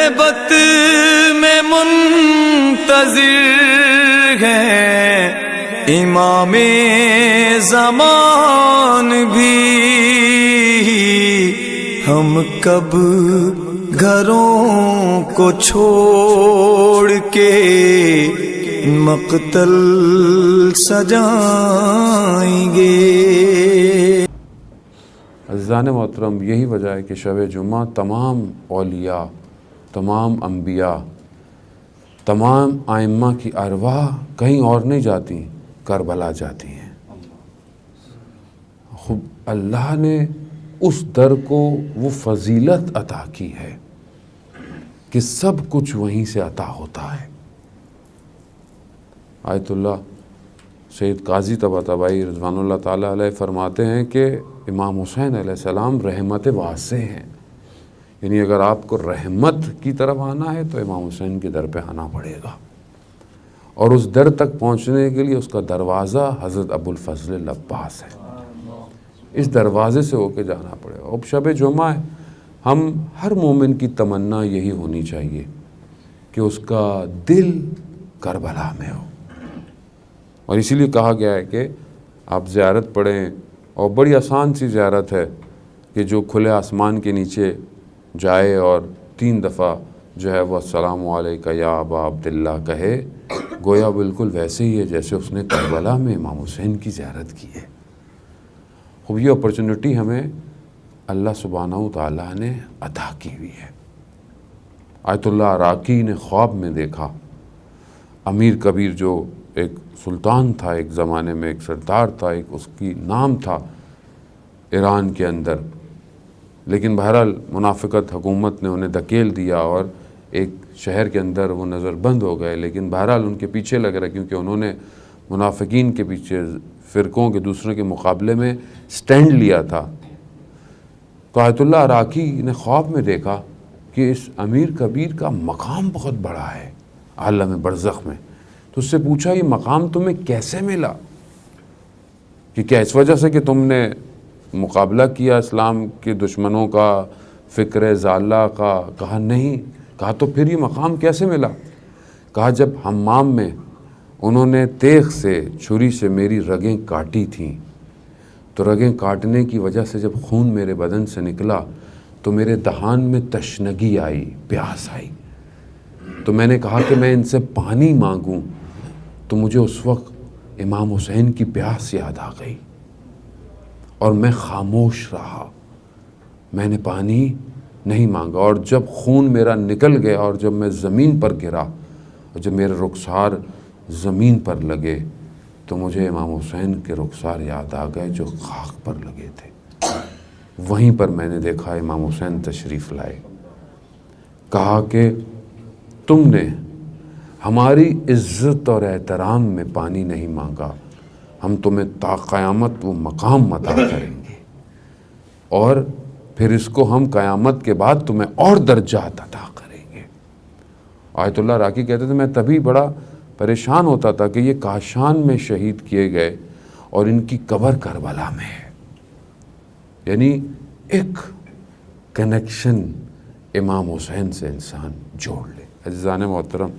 غیبت میں منتظر ہیں امام زمان بھی، ہم کب گھروں کو چھوڑ کے مقتل سجائیں گے۔ عزیزان محترم، یہی وجہ ہے کہ شب جمعہ تمام اولیاء، تمام انبیاء، تمام ائمہ کی ارواح کہیں اور نہیں جاتی، کربلا جاتی ہیں۔ خب اللہ نے اس در کو وہ فضیلت عطا کی ہے کہ سب کچھ وہیں سے عطا ہوتا ہے۔ آیت اللہ سید قاضی طباطبائی رضوان اللہ تعالیٰ علیہ فرماتے ہیں کہ امام حسین علیہ السلام رحمت واسع ہیں، یعنی اگر آپ کو رحمت کی طرف آنا ہے تو امام حسین کے در پہ آنا پڑے گا، اور اس در تک پہنچنے کے لیے اس کا دروازہ حضرت ابوالفضل العباس ہے، اس دروازے سے ہو کے جانا پڑے گا۔ اب شب جمعہ ہے، ہم ہر مومن کی تمنا یہی ہونی چاہیے کہ اس کا دل کربلا میں ہو، اور اسی لیے کہا گیا ہے کہ آپ زیارت پڑھیں، اور بڑی آسان سی زیارت ہے کہ جو کھلے آسمان کے نیچے جائے اور 3 دفعہ جو ہے وہ السلام علیکہ یا ابا عبداللہ کہے، گویا بالکل ویسے ہی ہے جیسے اس نے کربلا میں امام حسین کی زیارت کی ہے۔ خوب یہ اپرچونٹی ہمیں اللہ سبحانہ وتعالیٰ نے عطا کی ہوئی ہے۔ آیت اللہ عراقی نے خواب میں دیکھا، امیر کبیر جو ایک سلطان تھا، ایک زمانے میں ایک سردار تھا، ایک اس کی نام تھا ایران کے اندر، لیکن بہرحال منافقت حکومت نے انہیں دھکیل دیا اور ایک شہر کے اندر وہ نظر بند ہو گئے، لیکن بہرحال ان کے پیچھے لگ رہا کیونکہ انہوں نے منافقین کے پیچھے، فرقوں کے دوسروں کے مقابلے میں سٹینڈ لیا تھا۔ تو آیت اللہ عراقی نے خواب میں دیکھا کہ اس امیر کبیر کا مقام بہت بڑا ہے عالم برزخ میں، تو اس سے پوچھا یہ مقام تمہیں کیسے ملا؟ کہ کیا اس وجہ سے کہ تم نے مقابلہ کیا اسلام کے دشمنوں کا، فکر ضالہ کا؟ کہا نہیں۔ کہا تو پھر یہ مقام کیسے ملا؟ کہا جب حمام میں انہوں نے تیغ سے، چھری سے میری رگیں کاٹی تھیں، تو رگیں کاٹنے کی وجہ سے جب خون میرے بدن سے نکلا تو میرے دہان میں تشنگی آئی، پیاس آئی، تو میں نے کہا کہ میں ان سے پانی مانگوں، تو مجھے اس وقت امام حسین کی پیاس یاد آ گئی اور میں خاموش رہا، میں نے پانی نہیں مانگا، اور جب خون میرا نکل گیا اور جب میں زمین پر گرا اور جب میرے رخسار زمین پر لگے تو مجھے امام حسین کے رخسار یاد آ گئے جو خاک پر لگے تھے۔ وہیں پر میں نے دیکھا امام حسین تشریف لائے، کہا کہ تم نے ہماری عزت اور احترام میں پانی نہیں مانگا، ہم تمہیں تا قیامت وہ مقام عطا کریں گے، اور پھر اس کو ہم قیامت کے بعد تمہیں اور درجات عطا کریں گے۔ آیت اللہ راکی کہتے تھے میں تبھی بڑا پریشان ہوتا تھا کہ یہ کاشان میں شہید کیے گئے اور ان کی قبر کربلا میں ہے، یعنی ایک کنیکشن امام حسین سے انسان جوڑ لے۔ عزیزان محترم،